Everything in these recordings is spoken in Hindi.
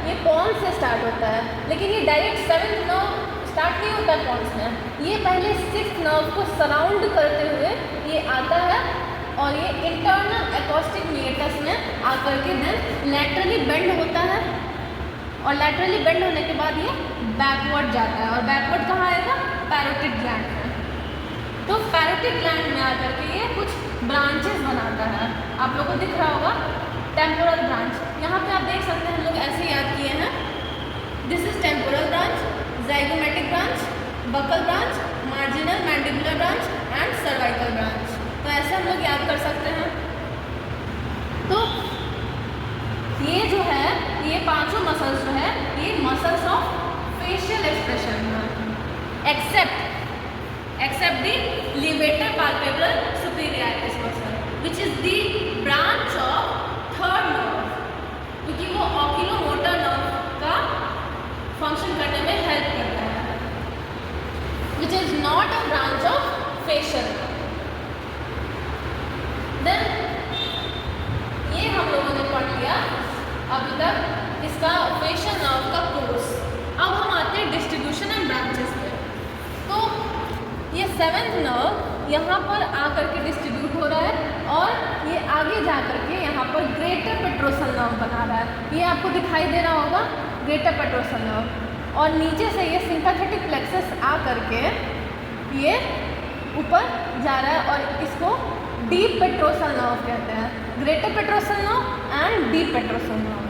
ये पॉन्स से स्टार्ट होता है, लेकिन ये डायरेक्ट 7th नर्व स्टार्ट नहीं होता है पॉन्स में, ये पहले 6th नर्व को सराउंड करते हुए ये आता है और ये इंटरनल एकॉस्टिक मीएटस में आकर के देन लैटरली बेंड होता है और लैटरली बेंड होने के बाद ये बैकवर्ड जाता है और बैकवर्ड कहाँ आएगा? पैरोटिड ग्लैंड में। तो पैरोटिड ग्लैंड में आकर के ये कुछ ब्रांचेस बनाता है, आप लोगों को दिख रहा होगा टेम्पोरल ब्रांच, यहाँ पे आप देख सकते हैं हम लोग ऐसे याद किए हैं, this is temporal branch, zygomatic branch, buccal branch, marginal mandibular branch and cervical branch. तो ऐसे हम लोग याद कर सकते हैं। तो ये जो है ये पांचों मसल्स जो है ये मसल्स ऑफ फेशियल एक्सप्रेशन है, except the levator palpebral superiorus muscle which is the branch of third nerve, क्योंकि वो oculomotor nerve का फंक्शन करने में हेल्प करता है, which is not a branch of facial nerve. Then ये हम लोगों ने पढ़ लिया अभी तक इसका फेशियल नर्व का कोर्स। अब हम आते हैं डिस्ट्रीब्यूशन एंड ब्रांचेस पे। तो ये 7th नर्व यहाँ पर आकर के डिस्ट्रीब्यूट हो रहा है और ये आगे जा कर के यहाँ पर ग्रेटर पेट्रोसल नर्व बना रहा है, ये आपको दिखाई दे रहा होगा ग्रेटर पेट्रोसल नर्व, और नीचे से ये सिंपैथेटिक प्लेक्सस आ कर के ये ऊपर जा रहा है और इसको डीप पेट्रोसल नर्व कहते हैं, greater petrosal nerve and deep petrosal nerve.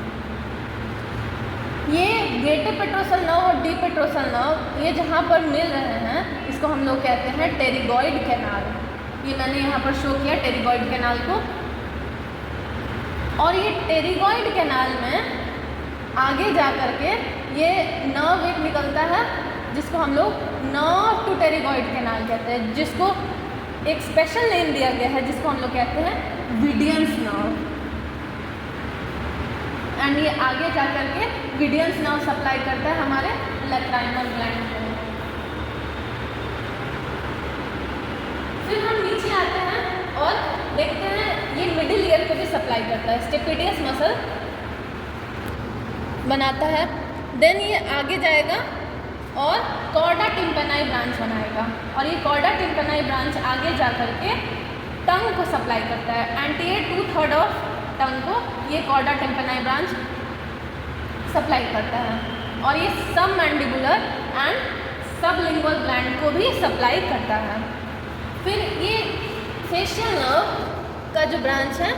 ये ग्रेटर पेट्रोसल नर्व और डीप पेट्रोसल नर्व ये जहाँ पर मिल रहे हैं इसको हम लोग कहते हैं टेरिगॉइड कैनाल। ये मैंने यहाँ पर शो किया टेरिगॉइड कैनाल को, और ये टेरिगॉइड कैनाल में आगे जा कर के ये नर्व एक निकलता है जिसको हम लोग नर्व टू टेरिगॉइड कैनाल कहते हैं, जिसको एक स्पेशल नेम दिया गया है जिसको हम लोग कहते हैं विडियंस नर्व। एंड ये आगे जा कर के विडियंस नर्व सप्लाई करता है हमारे लैक्राइमल ग्लैंड को। फिर हम नीचे आते हैं और देखते हैं ये मिडिल ईयर को भी सप्लाई करता है, स्टेपिडियस मसल बनाता है। देन ये आगे जाएगा और कॉर्डा टिम्पेनाई ब्रांच बनाएगा, और ये कॉर्डा टिम्पेनाई ब्रांच आगे जा कर के टंग को सप्लाई करता है, एंटीरियर 2/3 ऑफ टंग को ये कॉर्डा टिम्पेनाई ब्रांच सप्लाई करता है, और ये सब मैंडिबुलर एंड सबलिंगुअल ग्लैंड को भी सप्लाई करता है। फिर ये फेशियल नर्व का जो ब्रांच है,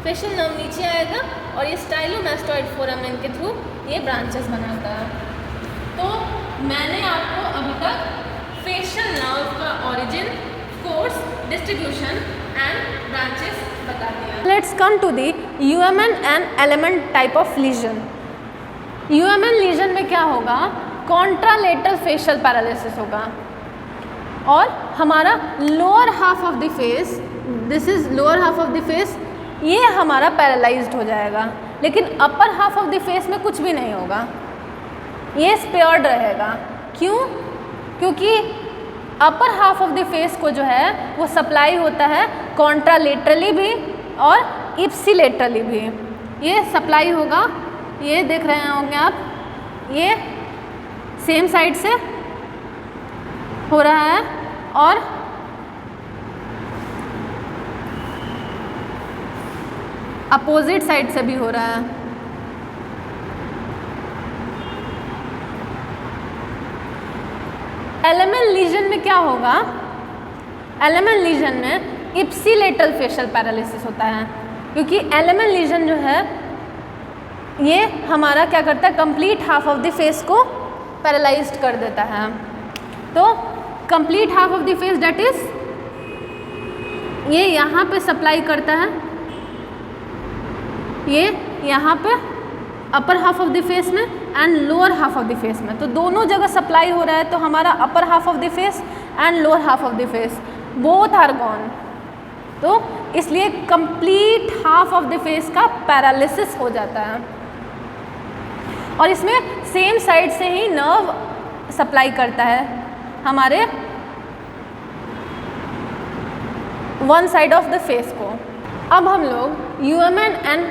फेशियल नर्व नीचे आएगा और ये स्टाइलोमास्टोइड फोरामेन के थ्रू ये ब्रांचेस बनाता है। तो मैंने आपको अभी तक फेशियल नर्व का origin, course, distribution and branches बता दिया। Let's come to the UMN and element type of lesion. UMN lesion में क्या होगा? कॉन्ट्रालेटरल फेशियल पैरालिसिस होगा, और हमारा lower half of the face, this is lower half of the face, ये हमारा पैरालाइज्ड हो जाएगा, लेकिन upper half of the face में कुछ भी नहीं होगा, ये स्पेयर्ड रहेगा। क्यों? क्योंकि अपर हाफ ऑफ द फेस को जो है वो सप्लाई होता है कॉन्ट्रालेटरली भी और इप्सिलेटरली भी। ये सप्लाई होगा, ये देख रहे होंगे आप, ये सेम साइड से हो रहा है और अपोजिट साइड से भी हो रहा है। एलिमेंट लीजन में क्या होगा? एलिमेंट लीजन में इप्सिलेटरल फेशियल पैरालिसिस होता है, क्योंकि एलिमेंट लीजन जो है ये हमारा क्या करता है, complete half of the face को पैरालाइज्ड कर देता है। तो complete half of the face that is, ये यहाँ पे सप्लाई करता है, ये यहाँ पे upper half of the face में and lower half of the face में, तो दोनों जगह सप्लाई हो रहा है। तो हमारा upper half of the face and lower half of the face both are gone, तो इसलिए complete half of the face का पैरालिसिस हो जाता है। और इसमें सेम साइड से ही नर्व सप्लाई करता है हमारे one side of the face को। अब हम लोग यूएमएन एंड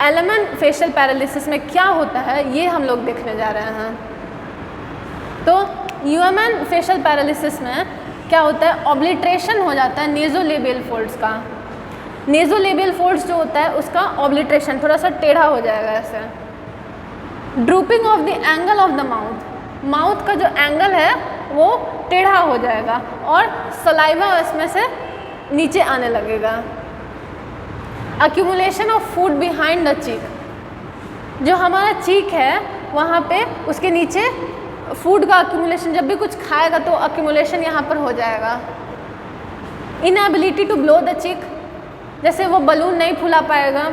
एलेमन फेशियल पैरालिसिस में क्या होता है ये हम लोग देखने जा रहे हैं। तो यूएमएन फेशियल पैरालिसिस में क्या होता है, ऑब्लिट्रेशन हो जाता है नेज़ोलेबियल फोल्ड्स का। नेज़ोलेबियल फोल्ड्स जो होता है उसका ऑब्लिट्रेशन, थोड़ा सा टेढ़ा हो जाएगा ऐसे। Drooping of the angle of the mouth, mouth का जो एंगल है वो टेढ़ा हो जाएगा और सलाइवा इसमें से नीचे आने लगेगा। Accumulation of food behind the cheek, जो हमारा चीक है वहाँ पे उसके नीचे फूड का अक्यूमुलेशन, जब भी कुछ खाएगा तो अक्यूमुलेशन यहाँ पर हो जाएगा। Inability to blow the cheek, जैसे वो बलून नहीं फुला पाएगा।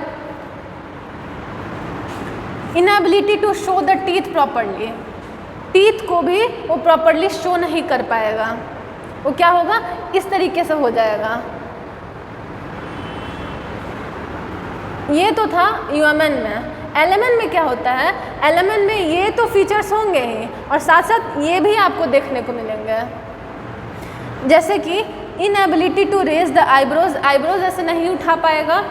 Inability to show the teeth properly, teeth को भी वो प्रॉपरली शो नहीं कर पाएगा, वो क्या होगा, इस तरीके से हो जाएगा। ये तो था यूएमएन में। एलेमन में क्या होता है, एलेमन में ये तो फीचर्स होंगे ही और साथ साथ ये भी आपको देखने को मिलेंगे, जैसे कि inability to raise the eyebrows, eyebrows ऐसे नहीं उठा पाएगा।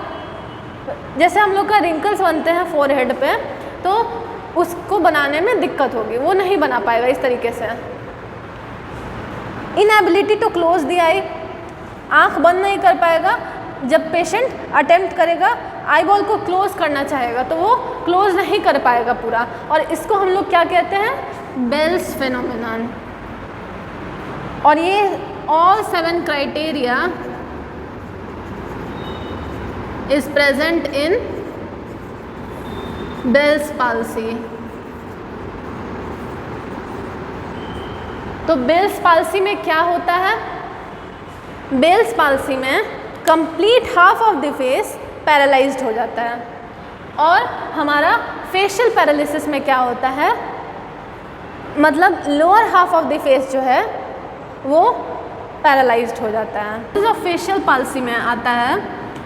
जैसे हम लोग का रिंकल्स बनते हैं फोरहेड पे, तो उसको बनाने में दिक्कत होगी, वो नहीं बना पाएगा इस तरीके से। इनएबिलिटी टू क्लोज द आई, आँख बंद नहीं कर पाएगा। जब पेशेंट अटेम्प्ट करेगा आई बॉल को क्लोज करना चाहेगा तो वो क्लोज नहीं कर पाएगा पूरा, और इसको हम लोग क्या कहते हैं, बेल्स फेनोमेनन। और ये all 7 criteria is present in Bell's palsy। तो बेल्स पाल्सी में क्या होता है, बेल्स पाल्सी में complete half of the face paralysed हो जाता है। और हमारा फेशियल पैरालिसिस में क्या होता है, मतलब lower half of the face जो है वो पैरालाइज्ड हो जाता है। जो फेशियल पाल्सी में आता है,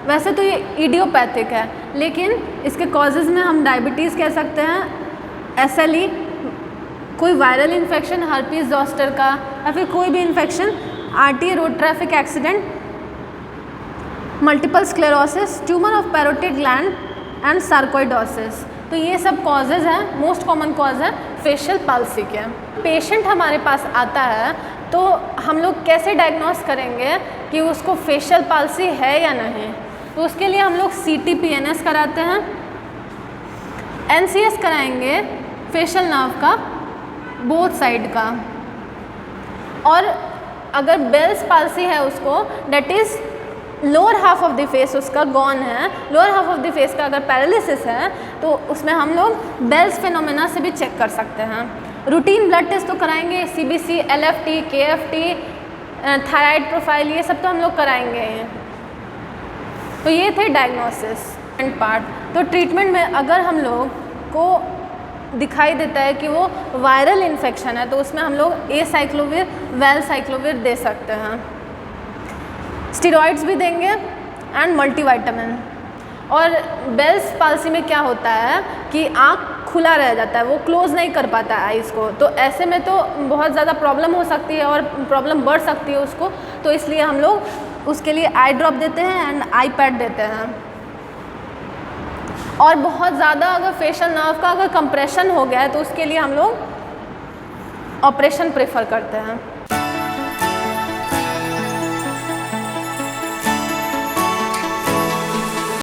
वैसे तो ये इडियोपैथिक है, लेकिन इसके कॉजेज़ में हम डायबिटीज़ कह सकते हैं, SLE, कोई वायरल इन्फेक्शन, हर्पीज ज़ोस्टर का, या फिर कोई भी infection, RTA road traffic accident, multiple sclerosis, tumour of parotid gland and sarcoidosis. तो ये सब कॉजेज़ हैं, मोस्ट कॉमन कॉज है फेशियल पाल्सी के। पेशेंट हमारे पास आता है तो हम लोग कैसे डायग्नोस करेंगे कि उसको फेशियल पाल्सी है या नहीं, तो उसके लिए हम लोग CT-PNS कराते हैं, NCS कराएंगे फेशियल नर्व का बोथ साइड का। और अगर बेल्स पाल्सी है उसको, that is lower half of the face उसका गॉन है, lower half of the face का अगर पैरालिसिस है तो उसमें हम लोग बेल्स फेनोमेना से भी चेक कर सकते हैं। रूटीन ब्लड टेस्ट तो कराएंगे, CBC, LFT, KFT, thyroid profile, ये सब तो हम लोग कराएंगे। तो ये थे डायग्नोसिस एंड पार्ट। तो ट्रीटमेंट में अगर हम लोग को दिखाई देता है कि वो वायरल इन्फेक्शन है तो उसमें हम लोग एसाइक्लोविर, वैलसाइक्लोविर दे सकते हैं, स्टेरॉइड्स भी देंगे एंड मल्टीविटामिन। और बेल्स पाल्सी में क्या होता है कि आँख खुला रह जाता है, वो क्लोज नहीं कर पाता है आइज़ को, तो ऐसे में तो बहुत ज़्यादा प्रॉब्लम हो सकती है और प्रॉब्लम बढ़ सकती है उसको, तो इसलिए हम लोग उसके लिए आई ड्रॉप देते हैं एंड आई पैड देते हैं। और बहुत ज़्यादा अगर फेशियल नर्व का अगर कंप्रेशन हो गया है तो उसके लिए हम लोग ऑपरेशन प्रेफर करते हैं।